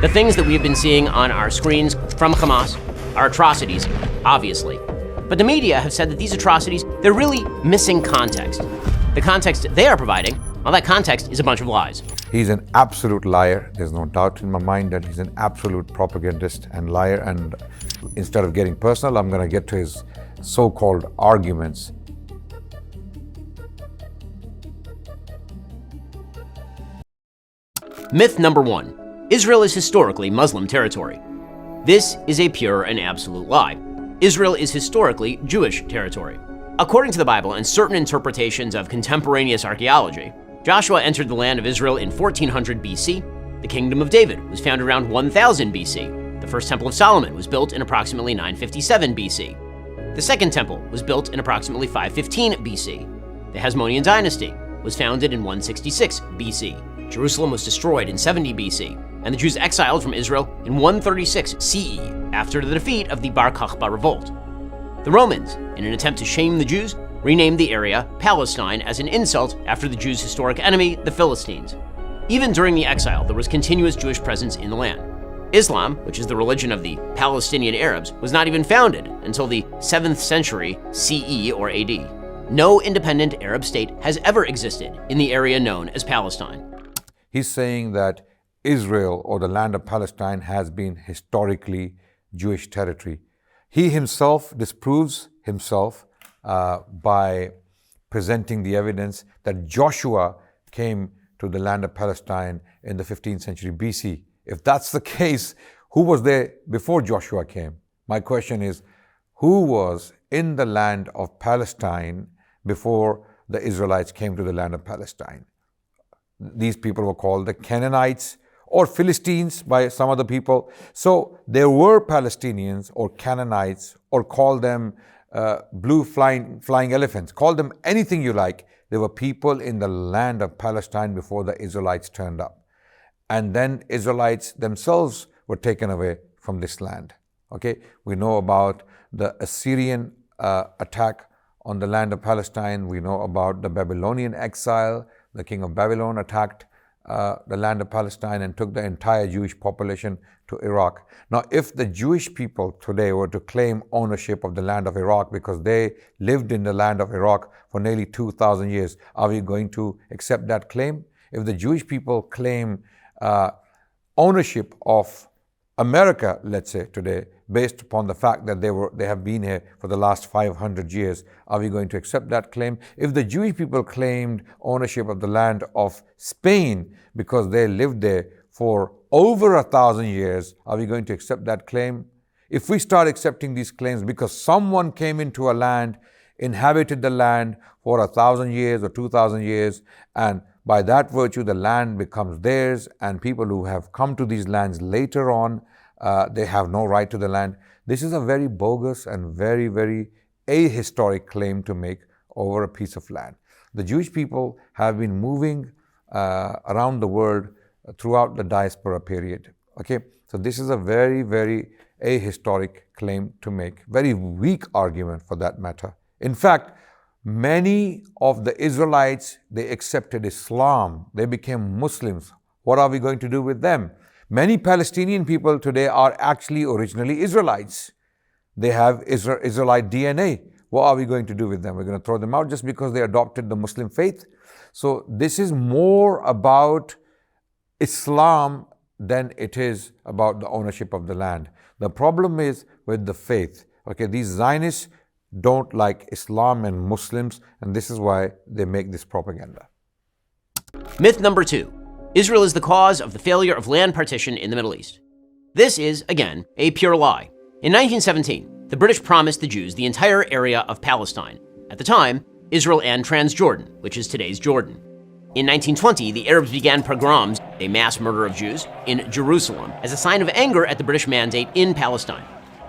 The things that we have been seeing on our screens from Hamas are atrocities, obviously. But the media have said that these atrocities, they're really missing context. The context they are providing, well, that context is a bunch of lies. He's an absolute liar. There's no doubt in my mind that he's an absolute propagandist and liar. And instead of getting personal, I'm going to get to his so-called arguments. Myth number 1. Israel is historically Muslim territory. This is a pure and absolute lie. Israel is historically Jewish territory. According to the Bible and certain interpretations of contemporaneous archaeology, Joshua entered the land of Israel in 1400 BC. The Kingdom of David was founded around 1000 BC. The first Temple of Solomon was built in approximately 957 BC. The Second Temple was built in approximately 515 BC. The Hasmonean dynasty was founded in 166 BC. Jerusalem was destroyed in 70 BC, and the Jews exiled from Israel in 136 CE after the defeat of the Bar Kokhba revolt. The Romans, in an attempt to shame the Jews, renamed the area Palestine as an insult after the Jews' historic enemy, the Philistines. Even during the exile, there was continuous Jewish presence in the land. Islam, which is the religion of the Palestinian Arabs, was not even founded until the 7th century CE or AD. No independent Arab state has ever existed in the area known as Palestine. He's saying that Israel or the land of Palestine has been historically Jewish territory. He himself disproves himself by presenting the evidence that Joshua came to the land of Palestine in the 15th century BC. If that's the case, who was there before Joshua came? My question is, who was in the land of Palestine before the Israelites came to the land of Palestine? These people were called the Canaanites or Philistines by some other people. So there were Palestinians or Canaanites, or call them blue flying elephants. Call them anything you like. There were people in the land of Palestine before the Israelites turned up. And then Israelites themselves were taken away from this land. Okay, we know about the Assyrian attack on the land of Palestine. We know about the Babylonian exile. The king of Babylon attacked the land of Palestine and took the entire Jewish population to Iraq. Now, if the Jewish people today were to claim ownership of the land of Iraq because they lived in the land of Iraq for nearly 2,000 years, are we going to accept that claim? If the Jewish people claim ownership of America, let's say today, based upon the fact that they have been here for the last 500 years, are we going to accept that claim? If the Jewish people claimed ownership of the land of Spain because they lived there for over 1,000 years, are we going to accept that claim? If we start accepting these claims because someone came into a land, inhabited the land for 1,000 years or 2,000 years, and by that virtue the land becomes theirs, and people who have come to these lands later on, they have no right to the land. This is a very bogus and very, very ahistoric claim to make over a piece of land. The Jewish people have been moving around the world throughout the diaspora period. Okay, so this is a very, very ahistoric claim to make. Very weak argument for that matter. In fact, many of the Israelites, they accepted Islam. They became Muslims. What are we going to do with them? Many Palestinian people today are actually originally Israelites. They have Israelite DNA. What are we going to do with them? We're going to throw them out just because they adopted the Muslim faith? So this is more about Islam than it is about the ownership of the land. The problem is with the faith. Okay, these Zionists don't like Islam and Muslims, and this is why they make this propaganda. Myth number 2. Israel is the cause of the failure of land partition in the Middle East. This is, again, a pure lie. In 1917, the British promised the Jews the entire area of Palestine. At the time, Israel and Transjordan, which is today's Jordan. In 1920, the Arabs began pogroms, a mass murder of Jews, in Jerusalem as a sign of anger at the British mandate in Palestine.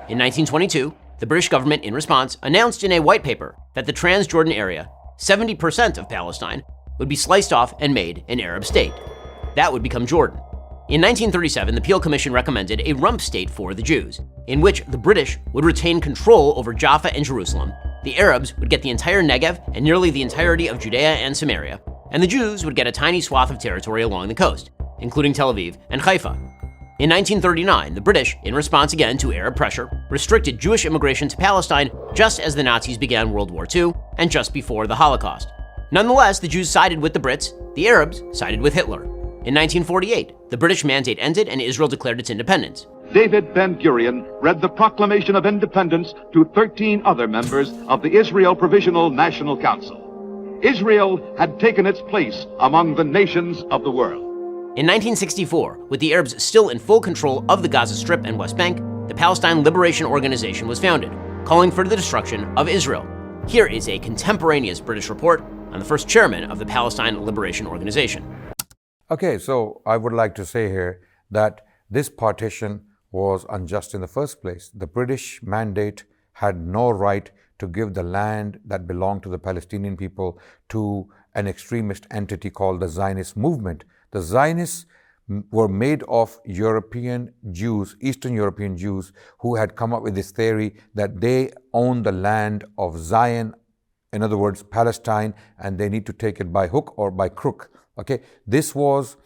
In 1922, the British government, in response, announced in a white paper that the Transjordan area, 70% of Palestine, would be sliced off and made an Arab state. That would become Jordan. In 1937, the Peel Commission recommended a rump state for the Jews, in which the British would retain control over Jaffa and Jerusalem, the Arabs would get the entire Negev and nearly the entirety of Judea and Samaria, and the Jews would get a tiny swath of territory along the coast, including Tel Aviv and Haifa. In 1939, the British, in response again to Arab pressure, restricted Jewish immigration to Palestine just as the Nazis began World War II and just before the Holocaust. Nonetheless, the Jews sided with the Brits, the Arabs sided with Hitler. In 1948, the British mandate ended and Israel declared its independence. David Ben-Gurion read the Proclamation of Independence to 13 other members of the Israel Provisional National Council. Israel had taken its place among the nations of the world. In 1964, with the Arabs still in full control of the Gaza Strip and West Bank, the Palestine Liberation Organization was founded, calling for the destruction of Israel. Here is a contemporaneous British report on the first chairman of the Palestine Liberation Organization. Okay, so I would like to say here that this partition was unjust in the first place. The British mandate had no right to give the land that belonged to the Palestinian people to an extremist entity called the Zionist movement. The Zionists were made of European Jews, Eastern European Jews, who had come up with this theory that they own the land of Zion, in other words, Palestine, and they need to take it by hook or by crook. Okay, this was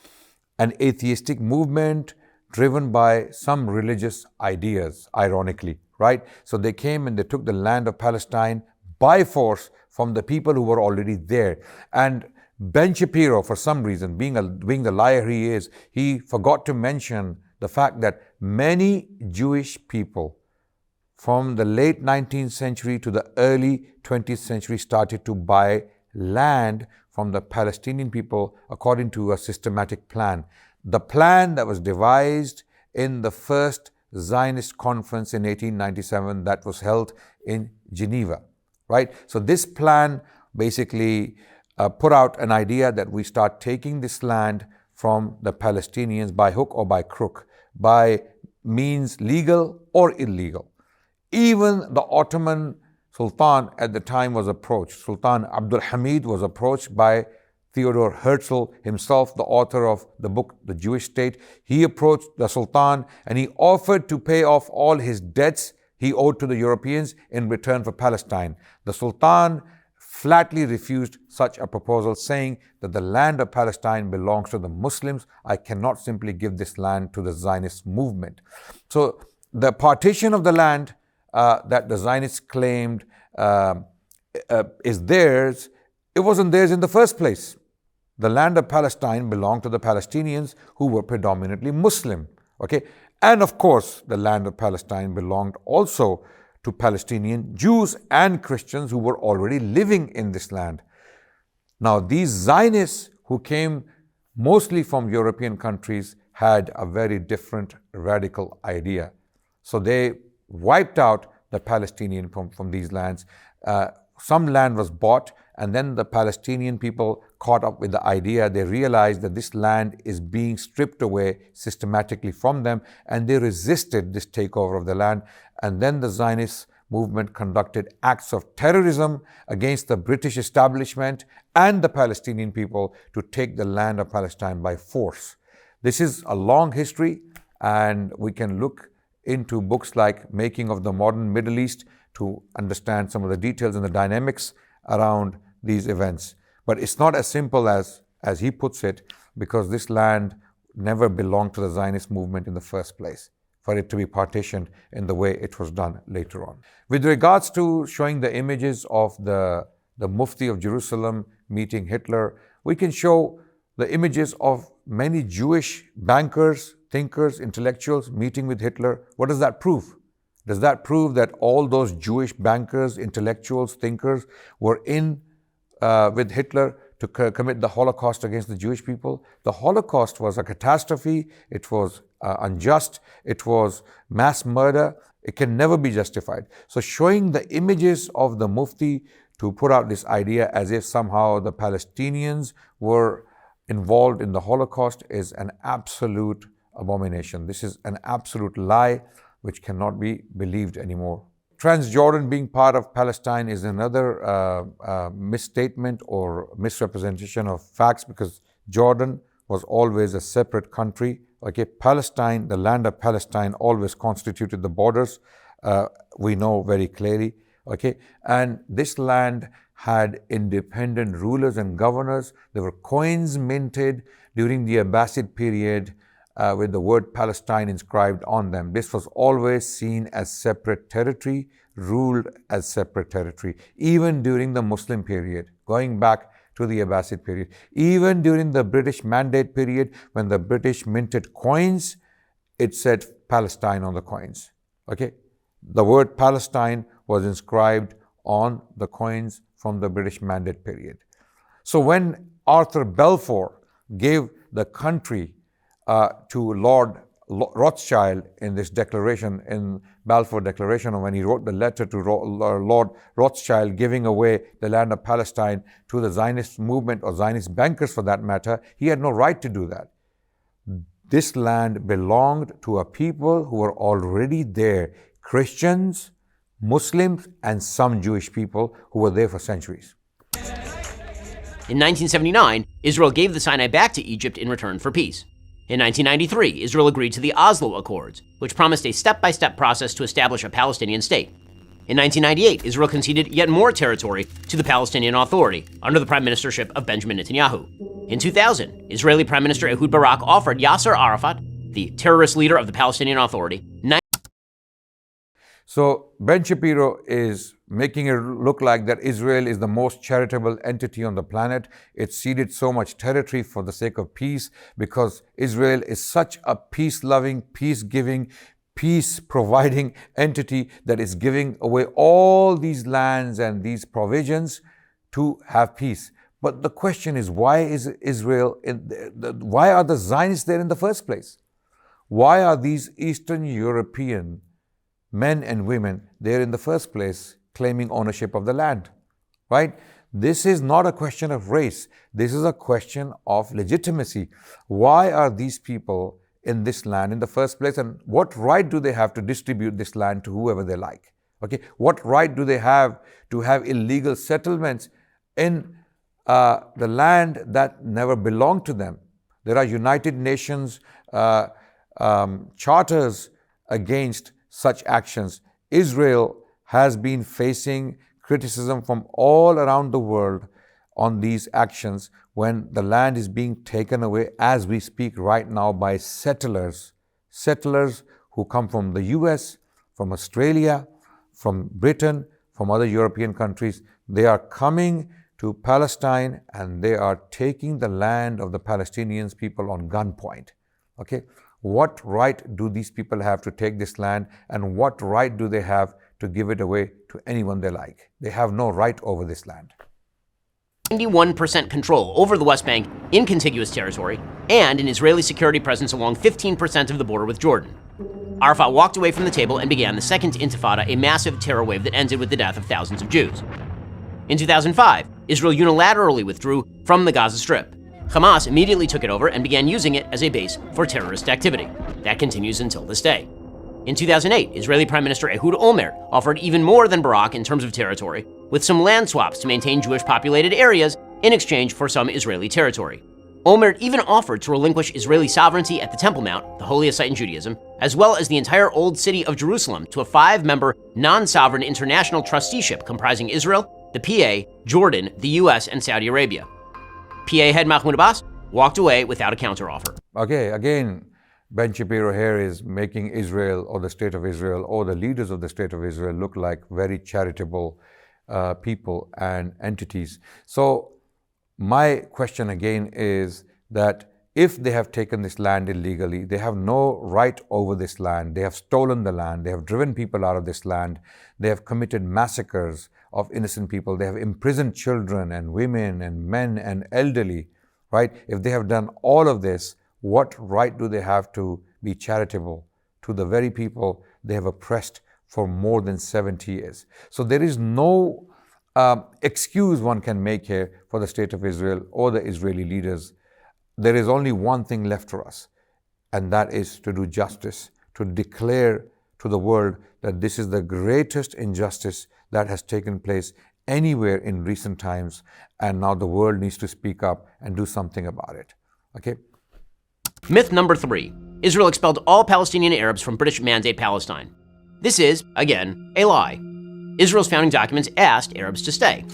an atheistic movement driven by some religious ideas, ironically, right? So they came and they took the land of Palestine by force from the people who were already there. And Ben Shapiro, for some reason, being the liar he is, he forgot to mention the fact that many Jewish people from the late 19th century to the early 20th century started to buy land from the Palestinian people according to a systematic plan. The plan that was devised in the first Zionist conference in 1897 that was held in Geneva, right? So this plan basically put out an idea that we start taking this land from the Palestinians by hook or by crook, by means legal or illegal. Even the Ottoman Sultan at the time was approached. Sultan Abdul Hamid was approached by Theodor Herzl himself, the author of the book, The Jewish State. He approached the Sultan and he offered to pay off all his debts he owed to the Europeans in return for Palestine. The Sultan flatly refused such a proposal, saying that the land of Palestine belongs to the Muslims. I cannot simply give this land to the Zionist movement. So the partition of the land that the Zionists claimed is theirs, it wasn't theirs in the first place. The land of Palestine belonged to the Palestinians who were predominantly Muslim. Okay, and of course, the land of Palestine belonged also to Palestinian Jews and Christians who were already living in this land. Now, these Zionists who came mostly from European countries had a very different radical idea. So they wiped out the Palestinian from these lands. Some land was bought, and then the Palestinian people caught up with the idea. They realized that this land is being stripped away systematically from them, and they resisted this takeover of the land. And then the Zionist movement conducted acts of terrorism against the British establishment and the Palestinian people to take the land of Palestine by force. This is a long history, and we can look into books like Making of the Modern Middle East to understand some of the details and the dynamics around these events. But it's not as simple as he puts it, because this land never belonged to the Zionist movement in the first place, for it to be partitioned in the way it was done later on. With regards to showing the images of the Mufti of Jerusalem meeting Hitler, we can show the images of many Jewish bankers, thinkers, intellectuals meeting with Hitler. What does that prove? Does that prove that all those Jewish bankers, intellectuals, thinkers were in with Hitler to commit the Holocaust against the Jewish people? The Holocaust was a catastrophe. It was unjust. It was mass murder. It can never be justified. So showing the images of the Mufti to put out this idea as if somehow the Palestinians were involved in the Holocaust is an absolute abomination. This is an absolute lie which cannot be believed anymore. Transjordan being part of Palestine is another misstatement or misrepresentation of facts, because Jordan was always a separate country. Okay, Palestine, the land of Palestine, always constituted the borders. We know very clearly. Okay, and this land had independent rulers and governors. There were coins minted during the Abbasid period with the word Palestine inscribed on them. This was always seen as separate territory, ruled as separate territory, even during the Muslim period, going back to the Abbasid period. Even during the British Mandate period, when the British minted coins, it said Palestine on the coins. Okay? The word Palestine was inscribed on the coins from the British Mandate period. So when Arthur Balfour gave the country to Lord Rothschild in this declaration, in Balfour Declaration, or when he wrote the letter to Lord Rothschild giving away the land of Palestine to the Zionist movement, or Zionist bankers for that matter, he had no right to do that. This land belonged to a people who were already there, Christians, Muslims, and some Jewish people who were there for centuries. In 1979, Israel gave the Sinai back to Egypt in return for peace. In 1993, Israel agreed to the Oslo Accords, which promised a step-by-step process to establish a Palestinian state. In 1998, Israel conceded yet more territory to the Palestinian Authority under the prime ministership of Benjamin Netanyahu. In 2000, Israeli Prime Minister Ehud Barak offered Yasser Arafat, the terrorist leader of the Palestinian Authority, So Ben Shapiro is making it look like that Israel is the most charitable entity on the planet. It ceded so much territory for the sake of peace because Israel is such a peace-loving, peace-giving, peace-providing entity that is giving away all these lands and these provisions to have peace. But the question is, why is Israel why are the Zionists there in the first place? Why are these Eastern European men and women there in the first place claiming ownership of the land, right? This is not a question of race. This is a question of legitimacy. Why are these people in this land in the first place, and what right do they have to distribute this land to whoever they like? Okay, what right do they have to have illegal settlements in the land that never belonged to them? There are United Nations charters against such actions. Israel has been facing criticism from all around the world on these actions when the land is being taken away as we speak right now by settlers who come from the US, from Australia, from Britain, from other European countries. They are coming to Palestine and they are taking the land of the Palestinian people on gunpoint. Okay? What right do these people have to take this land, and what right do they have to give it away to anyone they like? They have no right over this land. 91% control over the West Bank in contiguous territory and an Israeli security presence along 15% of the border with Jordan. Arafat walked away from the table and began the Second Intifada, a massive terror wave that ended with the death of thousands of Jews. In 2005, Israel unilaterally withdrew from the Gaza Strip. Hamas immediately took it over and began using it as a base for terrorist activity. That continues until this day. In 2008, Israeli Prime Minister Ehud Olmert offered even more than Barak in terms of territory, with some land swaps to maintain Jewish-populated areas in exchange for some Israeli territory. Olmert even offered to relinquish Israeli sovereignty at the Temple Mount, the holiest site in Judaism, as well as the entire Old City of Jerusalem to a 5-member non-sovereign international trusteeship comprising Israel, the PA, Jordan, the US, and Saudi Arabia. PA head Mahmoud Abbas walked away without a counteroffer. Okay, again, Ben Shapiro here is making Israel or the State of Israel or the leaders of the State of Israel look like very charitable people and entities. So my question again is that if they have taken this land illegally, they have no right over this land, they have stolen the land, they have driven people out of this land, they have committed massacres of innocent people, they have imprisoned children and women and men and elderly, right? If they have done all of this, what right do they have to be charitable to the very people they have oppressed for more than 70 years? So there is no excuse one can make here for the State of Israel or the Israeli leaders. There is only one thing left for us, and that is to do justice, to declare to the world that this is the greatest injustice that has taken place anywhere in recent times, and now the world needs to speak up and do something about it. Okay? Myth number 3. Israel expelled all Palestinian Arabs from British Mandate Palestine. This is, again, a lie. Israel's founding documents asked Arabs to stay.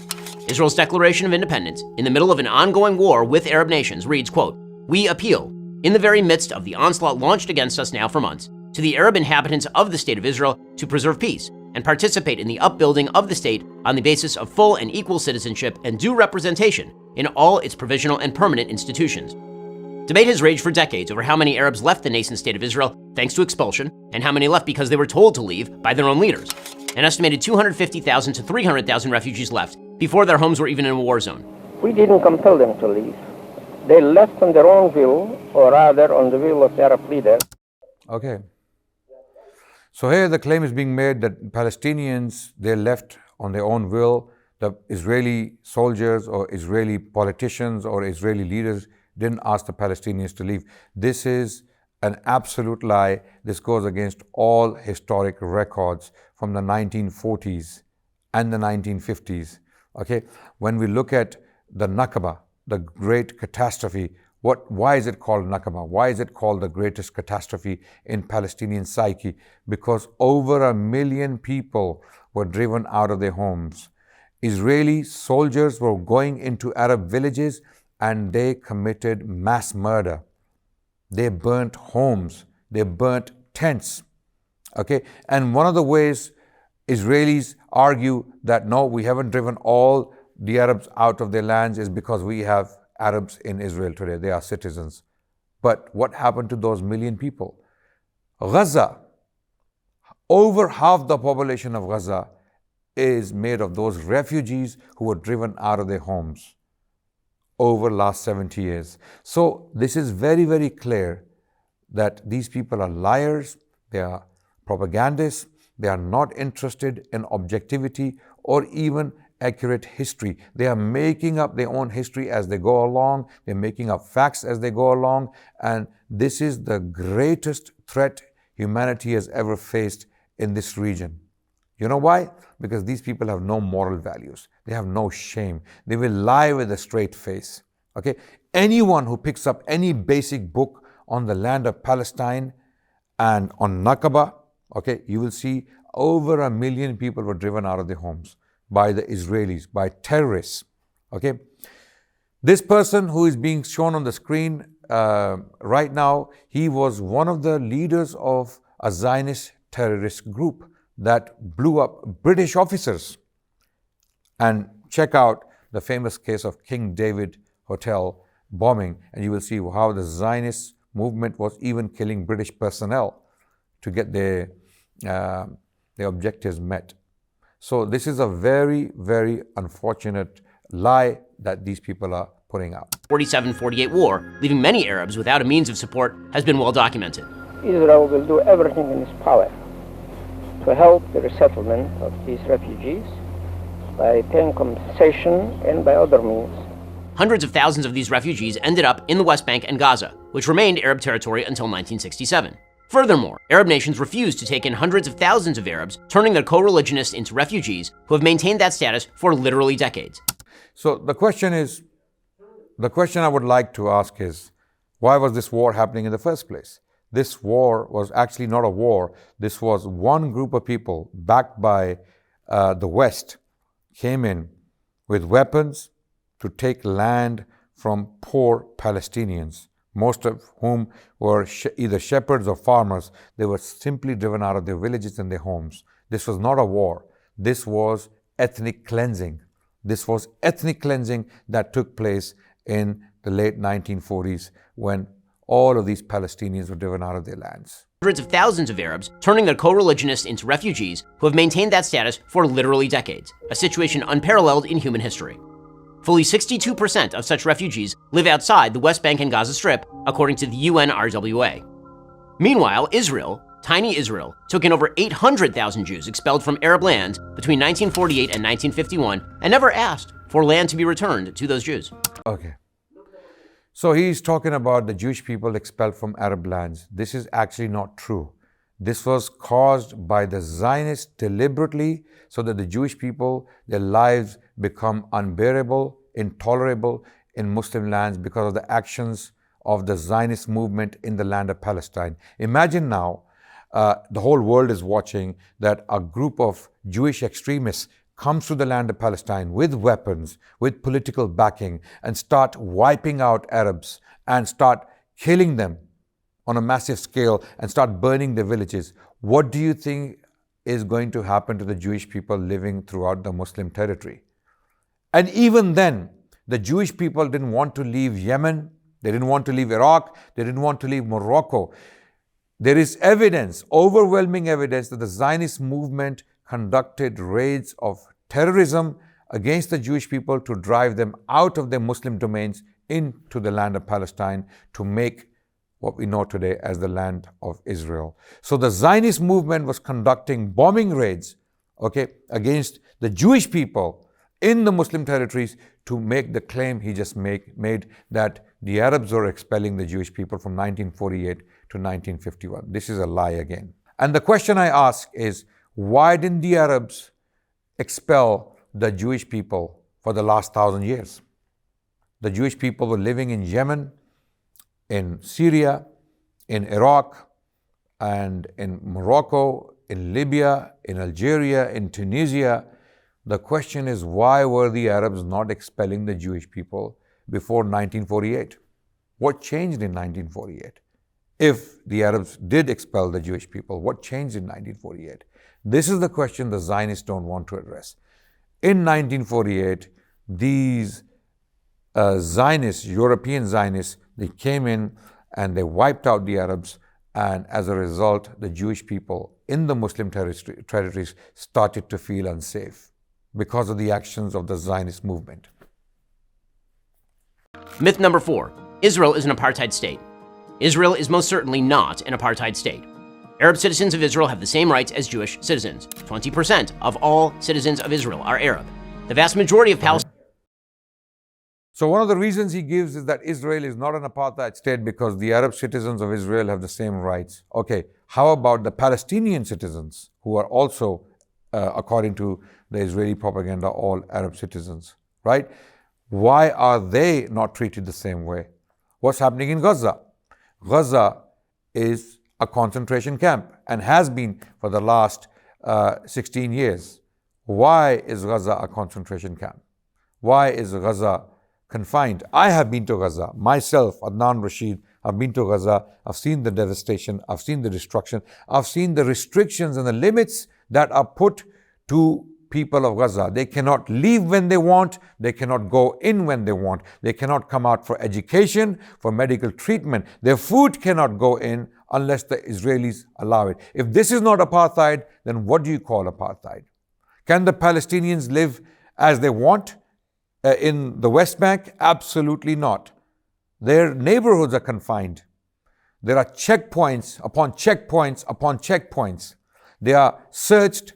Israel's Declaration of Independence, in the middle of an ongoing war with Arab nations, reads, quote, "We appeal In the very midst of the onslaught launched against us now for months, to the Arab inhabitants of the State of Israel to preserve peace and participate in the upbuilding of the state on the basis of full and equal citizenship and due representation in all its provisional and permanent institutions. Debate has raged for decades over how many Arabs left the nascent State of Israel thanks to expulsion, and how many left because they were told to leave by their own leaders. An estimated 250,000 to 300,000 refugees left before their homes were even in a war zone. We didn't compel them to leave. They left on their own will, or rather on the will of the Arab leaders. Okay. So here the claim is being made that Palestinians, they left on their own will. The Israeli soldiers or Israeli politicians or Israeli leaders didn't ask the Palestinians to leave. This is an absolute lie. This goes against all historic records from the 1940s and the 1950s. Okay, when we look at the Nakba, the great catastrophe, why is it called Nakba? Why is it called the greatest catastrophe in Palestinian psyche? Because over 1 million people were driven out of their homes. Israeli soldiers were going into Arab villages and they committed mass murder. They burnt homes, they burnt tents. Okay, and one of the ways Israelis argue that no, we haven't driven all the Arabs out of their lands is because we have Arabs in Israel today. They are citizens. But what happened to those 1 million people? Gaza, over half the population of Gaza is made of those refugees who were driven out of their homes over last 70 years. So this is very, very clear that these people are liars, they are propagandists, they are not interested in objectivity or even accurate history. They are making up their own history as they go along. They're making up facts as they go along. And this is the greatest threat humanity has ever faced in this region. You know why? Because these people have no moral values. They have no shame. They will lie with a straight face. Okay? Anyone who picks up any basic book on the land of Palestine and on Nakba, okay, you will see over 1 million people were driven out of their homes by the Israelis, by terrorists. Okay? This person who is being shown on the screen right now, he was one of the leaders of a Zionist terrorist group that blew up British officers. And check out the famous case of King David Hotel bombing, and you will see how the Zionist movement was even killing British personnel to get their objectives met. So this is a very, very unfortunate lie that these people are putting out. 47-48 war, leaving many Arabs without a means of support, has been well documented. Israel will do everything in its power to help the resettlement of these refugees by paying compensation and by other means. Hundreds of thousands of these refugees ended up in the West Bank and Gaza, which remained Arab territory until 1967. Furthermore, Arab nations refused to take in hundreds of thousands of Arabs, turning their co-religionists into refugees who have maintained that status for literally decades. So the question I would like to ask is, why was this war happening in the first place? This war was actually not a war. This was one group of people backed by the West came in with weapons to take land from poor Palestinians, most of whom were either shepherds or farmers. They were simply driven out of their villages and their homes. This was not a war. This was ethnic cleansing. This was ethnic cleansing that took place in the late 1940s when all of these Palestinians were driven out of their lands. Hundreds of thousands of Arabs turning their co-religionists into refugees who have maintained that status for literally decades, a situation unparalleled in human history. Fully 62% of such refugees live outside the West Bank and Gaza Strip, according to the UNRWA. Meanwhile, Israel, tiny Israel, took in over 800,000 Jews expelled from Arab lands between 1948 and 1951 and never asked for land to be returned to those Jews. Okay. So he's talking about the Jewish people expelled from Arab lands. This is actually not true. This was caused by the Zionists deliberately so that the Jewish people, their lives become unbearable, intolerable in Muslim lands because of the actions of the Zionist movement in the land of Palestine. Imagine now, the whole world is watching that a group of Jewish extremists comes to the land of Palestine with weapons, with political backing, and start wiping out Arabs and start killing them on a massive scale and start burning their villages, what do you think is going to happen to the Jewish people living throughout the Muslim territory? And even then, the Jewish people didn't want to leave Yemen, they didn't want to leave Iraq, they didn't want to leave Morocco. There is evidence, overwhelming evidence, that the Zionist movement conducted raids of terrorism against the Jewish people to drive them out of their Muslim domains into the land of Palestine to make what we know today as the land of Israel. So the Zionist movement was conducting bombing raids, against the Jewish people in the Muslim territories to make the claim he just made that the Arabs were expelling the Jewish people from 1948 to 1951. This is a lie again. And the question I ask is, why didn't the Arabs expel the Jewish people for the last 1,000 years? The Jewish people were living in Yemen, in Syria, in Iraq, and in Morocco, in Libya, in Algeria, in Tunisia. The question is, why were the Arabs not expelling the Jewish people before 1948? What changed in 1948? If the Arabs did expel the Jewish people, what changed in 1948? This is the question the Zionists don't want to address. In 1948, these Zionists, European Zionists, they came in and they wiped out the Arabs, and as a result, the Jewish people in the Muslim territories started to feel unsafe because of the actions of the Zionist movement. Myth number 4. Israel is an apartheid state. Israel is most certainly not an apartheid state. Arab citizens of Israel have the same rights as Jewish citizens. 20% of all citizens of Israel are Arab. The vast majority of Palestinians. So one of the reasons he gives is that Israel is not an apartheid state because the Arab citizens of Israel have the same rights. Okay, how about the Palestinian citizens who are also, according to the Israeli propaganda, all Arab citizens, right? Why are they not treated the same way? What's happening in Gaza? Gaza is a concentration camp and has been for the last 16 years. Why is Gaza a concentration camp? Why is Gaza confined? I have been to Gaza myself, Adnan Rashid. I've been to Gaza. I've seen the devastation. I've seen the destruction. I've seen the restrictions and the limits that are put to people of Gaza. They cannot leave when they want. They cannot go in when they want. They cannot come out for education, for medical treatment. Their food cannot go in unless the Israelis allow it. If this is not apartheid, then what do you call apartheid? Can the Palestinians live as they want in the West Bank? Absolutely not. Their neighborhoods are confined. There are checkpoints upon checkpoints upon checkpoints. They are searched,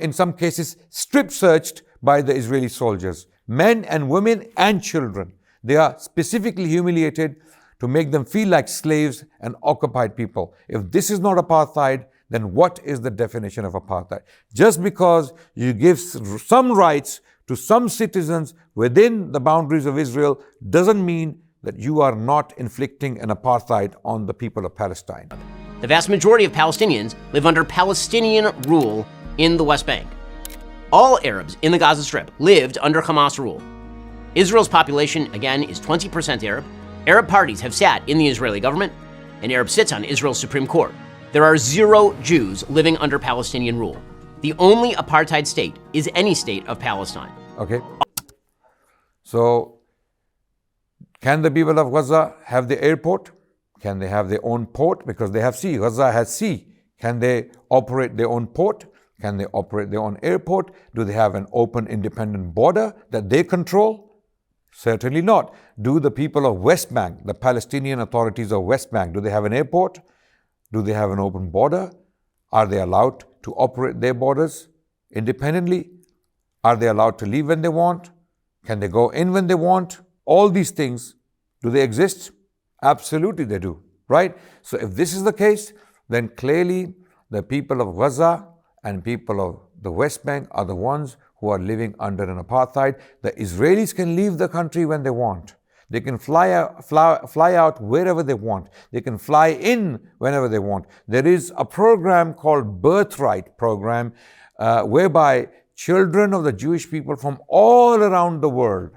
in some cases strip searched by the Israeli soldiers. Men and women and children. They are specifically humiliated to make them feel like slaves and occupied people. If this is not apartheid, then what is the definition of apartheid? Just because you give some rights to some citizens within the boundaries of Israel doesn't mean that you are not inflicting an apartheid on the people of Palestine. The vast majority of Palestinians live under Palestinian rule in the West Bank. All Arabs in the Gaza Strip lived under Hamas rule. Israel's population, again, is 20% Arab. Arab parties have sat in the Israeli government, and Arab sits on Israel's Supreme Court. There are 0 Jews living under Palestinian rule. The only apartheid state is any state of Palestine. Okay. So, can the people of Gaza have the airport? Can they have their own port? Because they have sea. Gaza has sea. Can they operate their own port? Can they operate their own airport? Do they have an open, independent border that they control? Certainly not. Do the people of West Bank, the Palestinian authorities of West Bank, do they have an airport? Do they have an open border? Are they allowed to operate their borders independently? Are they allowed to leave when they want? Can they go in when they want? All these things, do they exist? Absolutely they do, right? So if this is the case, then clearly the people of Gaza and people of the West Bank are the ones who are living under an apartheid. The Israelis can leave the country when they want. They can fly out wherever they want. They can fly in whenever they want. There is a program called Birthright program whereby children of the Jewish people from all around the world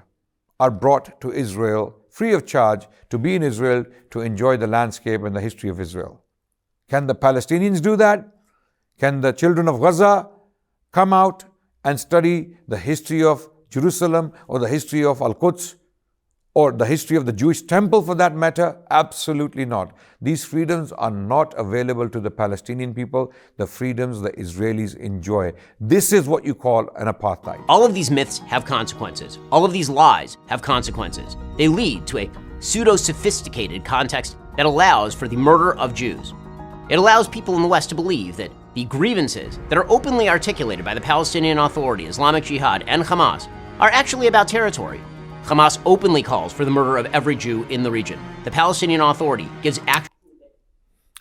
are brought to Israel free of charge, to be in Israel, to enjoy the landscape and the history of Israel. Can the Palestinians do that? Can the children of Gaza come out and study the history of Jerusalem or the history of Al-Quds or the history of the Jewish temple for that matter? Absolutely not. These freedoms are not available to the Palestinian people, the freedoms the Israelis enjoy. This is what you call an apartheid. All of these myths have consequences. All of these lies have consequences. They lead to a pseudo-sophisticated context that allows for the murder of Jews. It allows people in the West to believe that the grievances that are openly articulated by the Palestinian Authority, Islamic Jihad, and Hamas are actually about territory. Hamas openly calls for the murder of every Jew in the region. The Palestinian Authority gives action.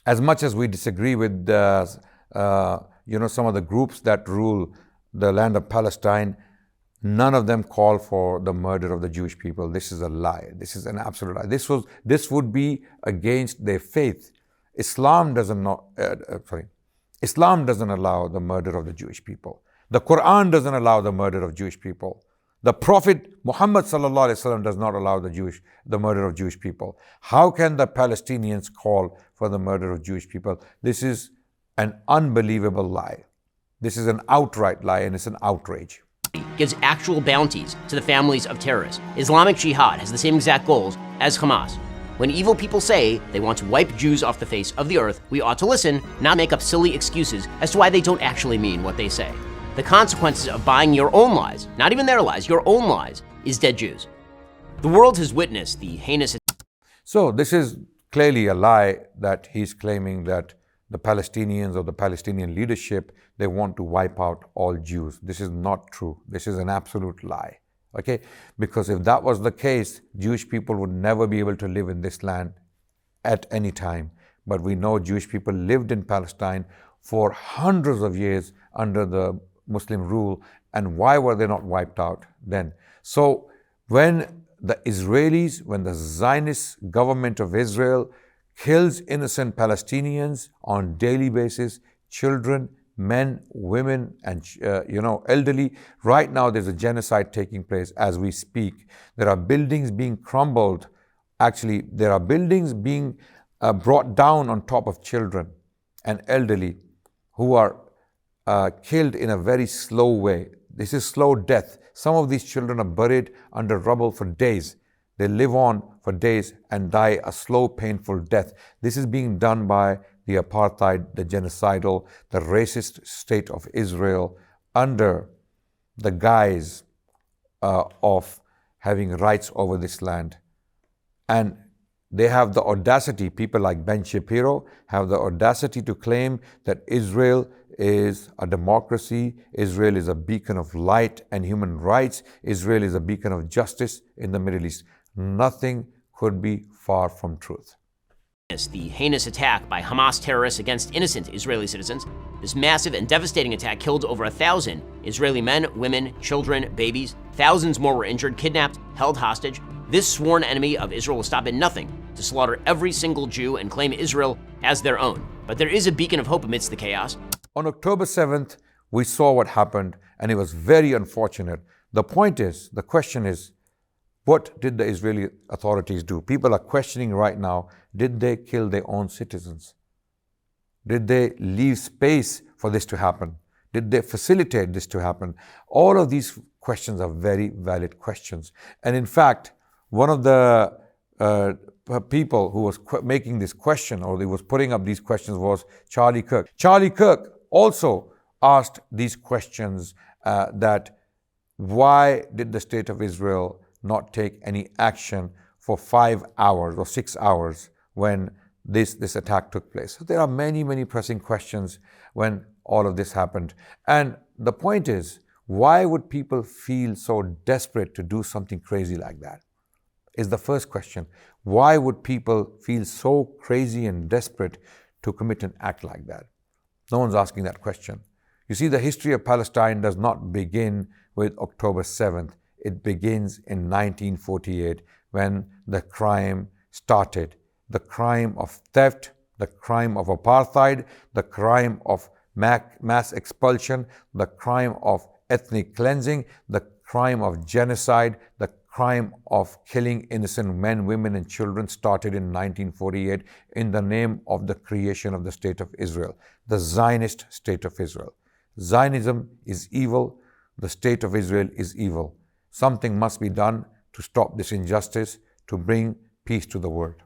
As much as we disagree with some of the groups that rule the land of Palestine, none of them call for the murder of the Jewish people. This is a lie. This is an absolute lie. This would be against their faith. Islam doesn't allow the murder of the Jewish people. The Quran doesn't allow the murder of Jewish people. The Prophet Muhammad ﷺ does not allow the murder of Jewish people. How can the Palestinians call for the murder of Jewish people? This is an unbelievable lie. This is an outright lie, and it's an outrage. Gives actual bounties to the families of terrorists. Islamic Jihad has the same exact goals as Hamas. When evil people say they want to wipe Jews off the face of the earth, we ought to listen, not make up silly excuses as to why they don't actually mean what they say. The consequences of buying your own lies, not even their lies, your own lies, is dead Jews. The world has witnessed the heinous... So this is clearly a lie that he's claiming that the Palestinians or the Palestinian leadership, they want to wipe out all Jews. This is not true. This is an absolute lie. Okay? Because if that was the case, Jewish people would never be able to live in this land at any time. But we know Jewish people lived in Palestine for hundreds of years under the Muslim rule, and why were they not wiped out then? So when the Israelis, when the Zionist government of Israel kills innocent Palestinians on daily basis, children, men, women, and elderly. Right now there's a genocide taking place as we speak. There are buildings being crumbled. Actually, there are buildings being brought down on top of children and elderly who are killed in a very slow way. This is slow death. Some of these children are buried under rubble for days. They live on for days and die a slow, painful death. This is being done by the apartheid, the genocidal, the racist state of Israel under the guise of having rights over this land. And they have the audacity, people like Ben Shapiro have the audacity to claim that Israel is a democracy, Israel is a beacon of light and human rights, Israel is a beacon of justice in the Middle East. Nothing could be far from truth. The heinous attack by Hamas terrorists against innocent Israeli citizens. This massive and devastating attack killed over 1,000 Israeli men, women, children, babies. Thousands more were injured, kidnapped, held hostage. This sworn enemy of Israel will stop at nothing to slaughter every single Jew and claim Israel as their own. But there is a beacon of hope amidst the chaos. On October 7th, we saw what happened, and it was very unfortunate. The question is, what did the Israeli authorities do? People are questioning right now, did they kill their own citizens? Did they leave space for this to happen? Did they facilitate this to happen? All of these questions are very valid questions. And in fact, one of the people who was making this question, or he was putting up these questions, was Charlie Kirk. Charlie Kirk also asked these questions that why did the state of Israel not take any action for 5 hours or 6 hours when this attack took place? So there are many, many pressing questions when all of this happened. And the point is, why would people feel so desperate to do something crazy like that? Is the first question. Why would people feel so crazy and desperate to commit an act like that? No one's asking that question. You see, the history of Palestine does not begin with October 7th. It begins in 1948 when the crime started. The crime of theft, the crime of apartheid, the crime of mass expulsion, the crime of ethnic cleansing, the crime of genocide, the crime of killing innocent men, women, and children started in 1948 in the name of the creation of the State of Israel, the Zionist State of Israel. Zionism is evil. The State of Israel is evil. Something must be done to stop this injustice, to bring peace to the world.